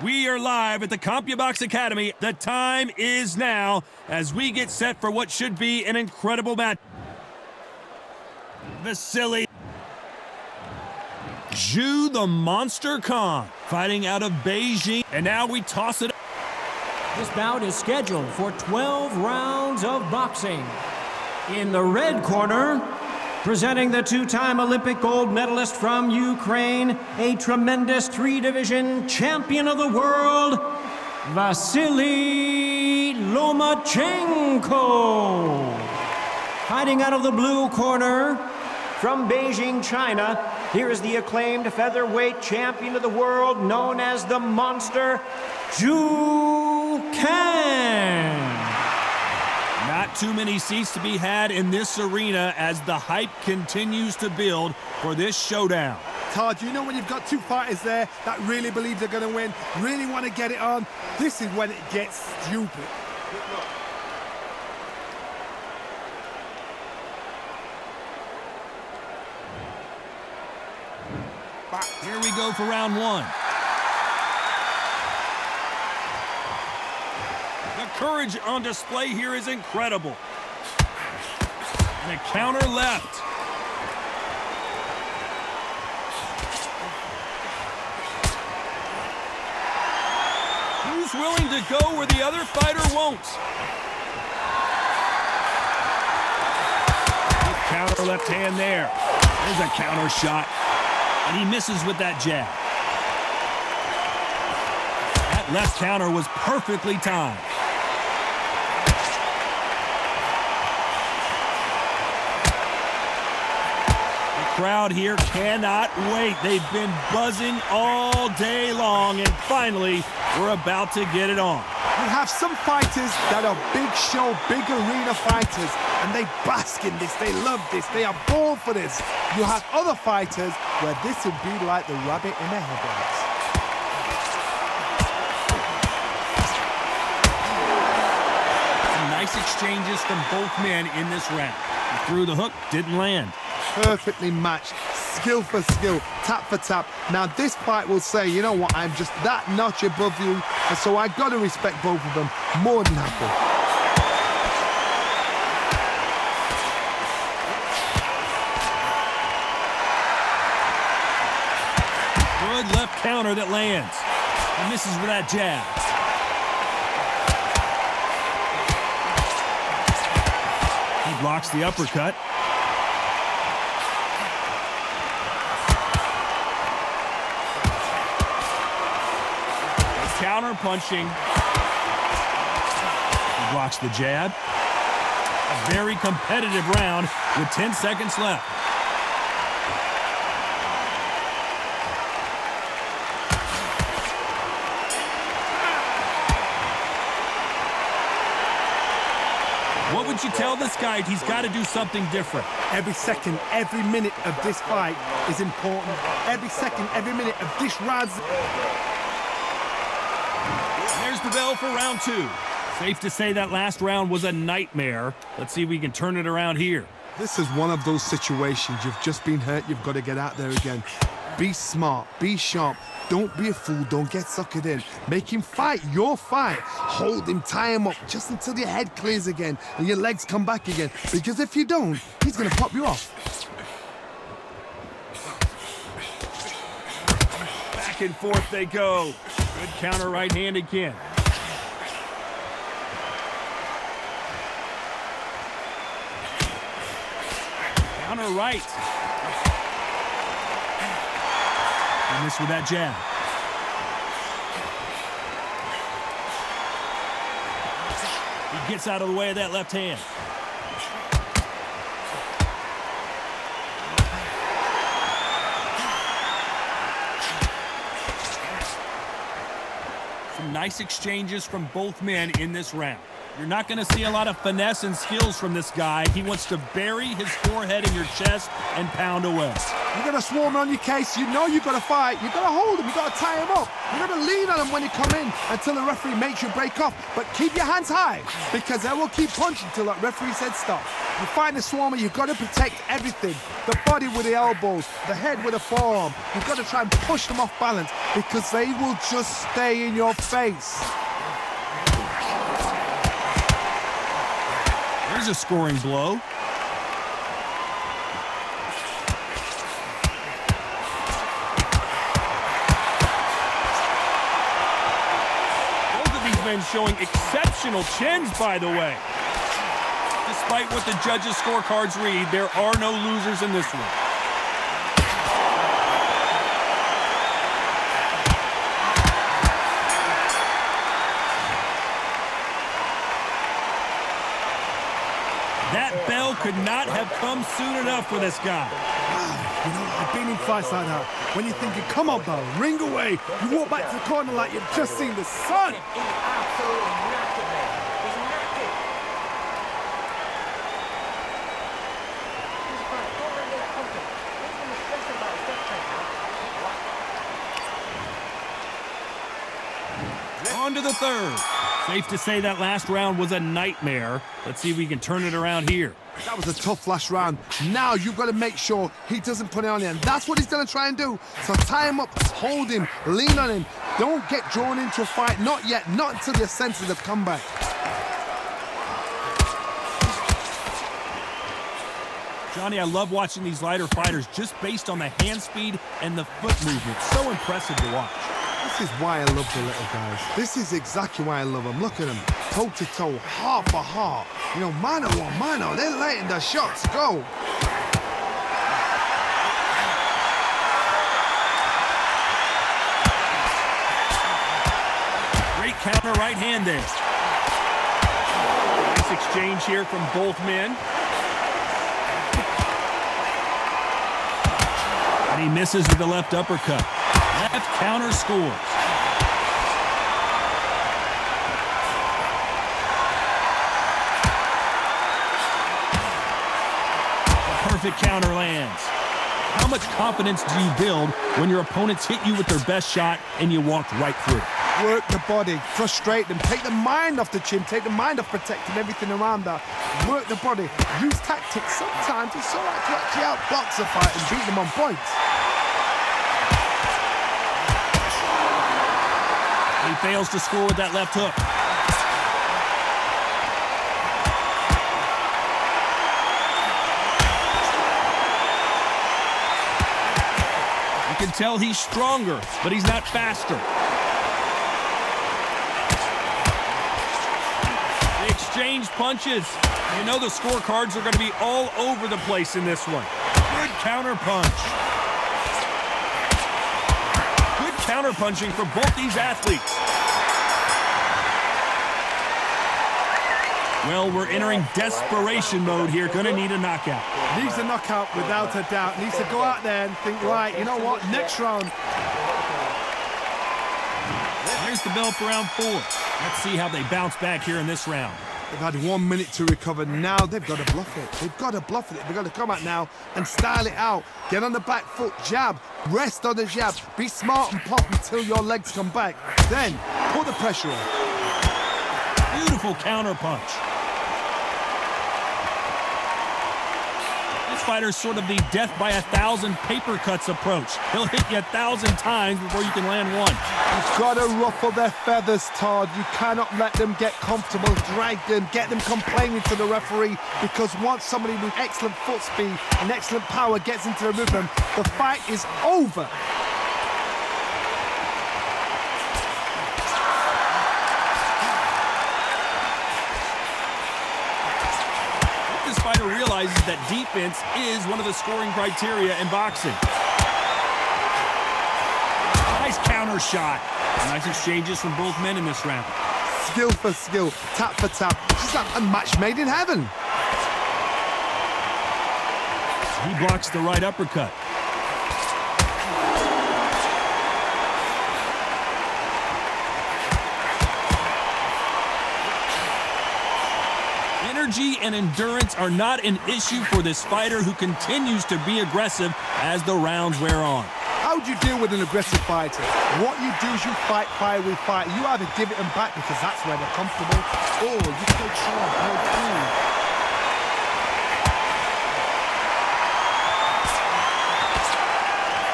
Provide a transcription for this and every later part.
We are live at the CompuBox Academy. The time is now as we get set for what should be an incredible match. Vasiliy the Monster Khan fighting out of Beijing. And now we toss it. This bout is scheduled for 12 rounds of boxing. In the red corner, presenting the two-time Olympic gold medalist from Ukraine, a tremendous three-division champion of the world, Vasiliy Lomachenko. Fighting out of the blue corner, from Beijing, China, here is the acclaimed featherweight champion of the world, known as the Monster, Not too many seats to be had in this arena as the hype continues to build for this showdown. Todd, you know when you've got two fighters there that really believe they're going to win, really want to get it on, this is when it gets stupid. Here we go for round one. The courage on display here is incredible. And a counter left. Who's willing to go where the other fighter won't? Good counter left hand there. There's a counter shot. And he misses with that jab. That left counter was perfectly timed. The crowd here cannot wait. They've been buzzing all day long, and finally, we're about to get it on. You have some fighters that are big show, big arena fighters, and they bask in this, they love this, they are born for this. You have other fighters where this would be like the rabbit in the headlights. Some nice exchanges from both men in this round. He threw the hook, didn't land. Perfectly matched, skill for skill, tap for tap. Now this fight will say, you know what, I'm just that notch above you, and so I got to respect both of them more than happy. Good left counter that lands. And misses with that jab. He blocks the uppercut. Counter punching. He blocks the jab. A very competitive round with 10 seconds left. What would you tell this guy? He's got to do something different. Every second, every minute of this fight is important. Every second, every minute of this round. There's the bell for round two. Safe to say that last round was a nightmare. Let's see if we can turn it around here. This is one of those situations. You've just been hurt. You've got to get out there again. Be smart. Be sharp. Don't be a fool. Don't get suckered in. Make him fight your fight. Hold him. Tie him up just until your head clears again and your legs come back again. Because if you don't, he's going to pop you off. Back and forth they go. Good counter right hand again. Counter right. And this with that jab. He gets out of the way of that left hand. Some nice exchanges from both men in this round. You're not going to see a lot of finesse and skills from this guy. He wants to bury his forehead in your chest and pound away. You're going to swarm on your case. You know you've got to fight. You've got to hold him. You've got to tie him up. You're going to lean on him when you come in until the referee makes you break off. But keep your hands high, because they will keep punching until that referee said stop. You find the swarmer, you've got to protect everything. The body with the elbows, the head with the forearm. You've got to try and push them off balance, because they will just stay in your face. There's a scoring blow. Men showing exceptional chins, by the way. Despite what the judges' scorecards read, there are no losers in this one. That bell could not have come soon enough for this guy. You know, I've been in fights like that. When you're thinking, come on, bell, ring away. You walk back to the corner like you've just seen the sun. On to the third. Safe to say that last round was a nightmare. Let's see if we can turn it around here. That was a tough last round. Now you've got to make sure he doesn't put it on you, and that's what he's going to try and do. So tie him up, hold him, lean on him. Don't get drawn into a fight. Not yet. Not until your senses have come back. Johnny, I love watching these lighter fighters just based on the hand speed and the foot movement. So impressive to watch. This is why I love the little guys. This is exactly why I love them. Look at them, toe to toe, heart for heart. You know, mano a mano, they're letting the shots go. Great counter right hand there. Nice exchange here from both men. And he misses with the left uppercut. Left counter scores. Perfect counter lands. How much confidence do you build when your opponents hit you with their best shot and you walked right through it? Work the body, frustrate them, take the mind off the chin, take the mind off protecting everything around that. Work the body, use tactics. Sometimes it's all right to actually outbox a fight and beat them on points. He fails to score with that left hook. You can tell he's stronger, but he's not faster. They exchange punches. You know the scorecards are going to be all over the place in this one. Good counter punch. Counter-punching for both these athletes. Well, we're entering desperation mode here. Gonna need a knockout. Needs a knockout without a doubt. Needs to go out there and think, right, you know what, next round. Here's the bell for round 4. Let's see how they bounce back here in this round. They've had 1 minute to recover. Now they've got to bluff it. They've got to bluff it. They've got to come out now and style it out. Get on the back foot, jab, rest on the jab. Be smart and pop until your legs come back. Then put the pressure on. Beautiful counter punch. This fighter's sort of the death by 1,000 paper cuts approach. He'll hit you 1,000 times before you can land one. You've got to ruffle their feathers, Todd. You cannot let them get comfortable, drag them, get them complaining to the referee, because once somebody with excellent foot speed and excellent power gets into the rhythm, the fight is over. This fighter realizes that defense is one of the scoring criteria in boxing. Nice counter shot. Nice exchanges from both men in this round. Skill for skill, tap for tap. It's like a match made in heaven. He blocks the right uppercut. Energy and endurance are not an issue for this fighter, who continues to be aggressive as the rounds wear on. How How do you deal with an aggressive fighter? What you do is you fight fire with fire. You either give it them back because that's where they're comfortable, or you take someone break through.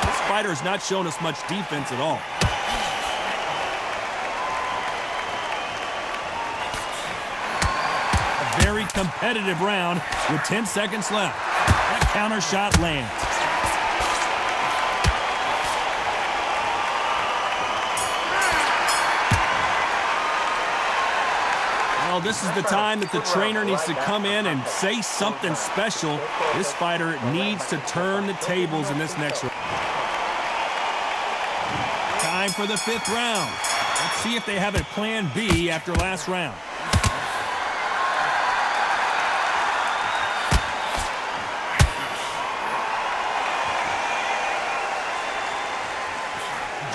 This fighter has not shown us much defense at all. A very competitive round with 10 seconds left. That counter shot lands. Well, this is the time that the trainer needs to come in and say something special. This fighter needs to turn the tables in this next round. Time for the 5th round. Let's see if they have a plan B after last round.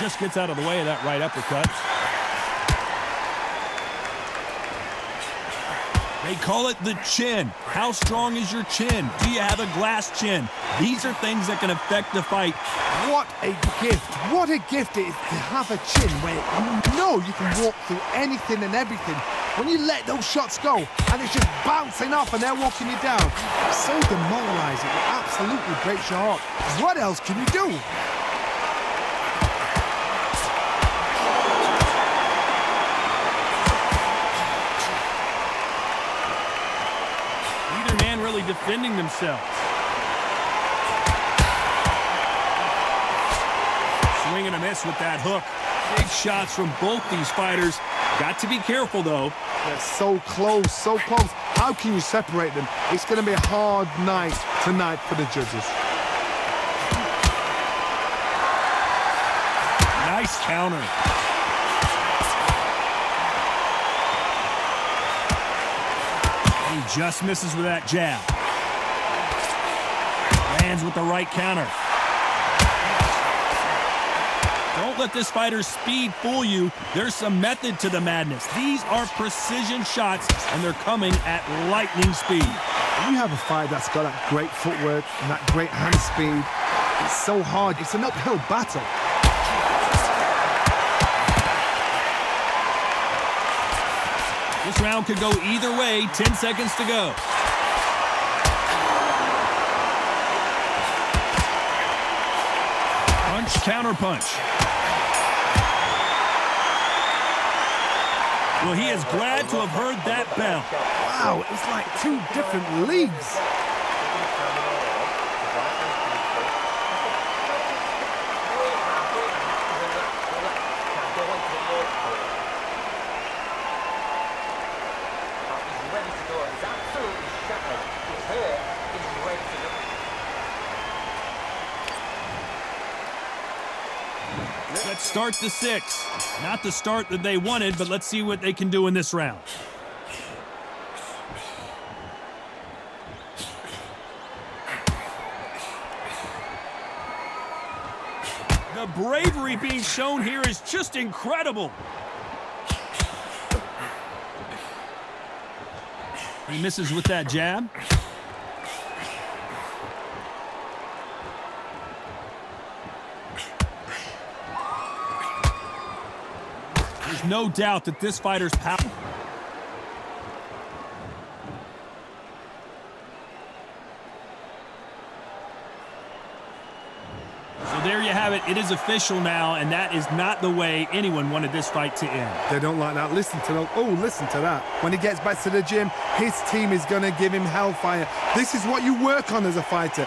Just gets out of the way of that right uppercut. They call it the chin. How strong is your chin? Do you have a glass chin? These are things that can affect the fight. What a gift. What a gift it is to have a chin where you know you can walk through anything and everything. When you let those shots go and it's just bouncing off and they're walking you down, it's so demoralizing. It absolutely breaks your heart. What else can you do? Really defending themselves. Swing and a miss with that hook. Big shots from both these fighters. Got to be careful, though. They're so close, so close. How can you separate them? It's going to be a hard night tonight for the judges. Nice counter. He just misses with that jab. Lands with the right counter. Don't let this fighter's speed fool you. There's some method to the madness. These are precision shots, and they're coming at lightning speed. When you have a fight that's got that great footwork and that great hand speed, it's so hard. It's an uphill battle. This round could go either way. 10 seconds to go. Punch, counter punch. Well, he is glad to have heard that bell. Wow, it's like 2 different leagues. Let's start the 6th. Not the start that they wanted, but let's see what they can do in this round. The bravery being shown here is just incredible. He misses with that jab. There's no doubt that this fighter's power. So there you have it. It is official now, and that is not the way anyone wanted this fight to end. They don't like that. Listen to them. Oh, listen to that. When he gets back to the gym, his team is going to give him hellfire. This is what you work on as a fighter.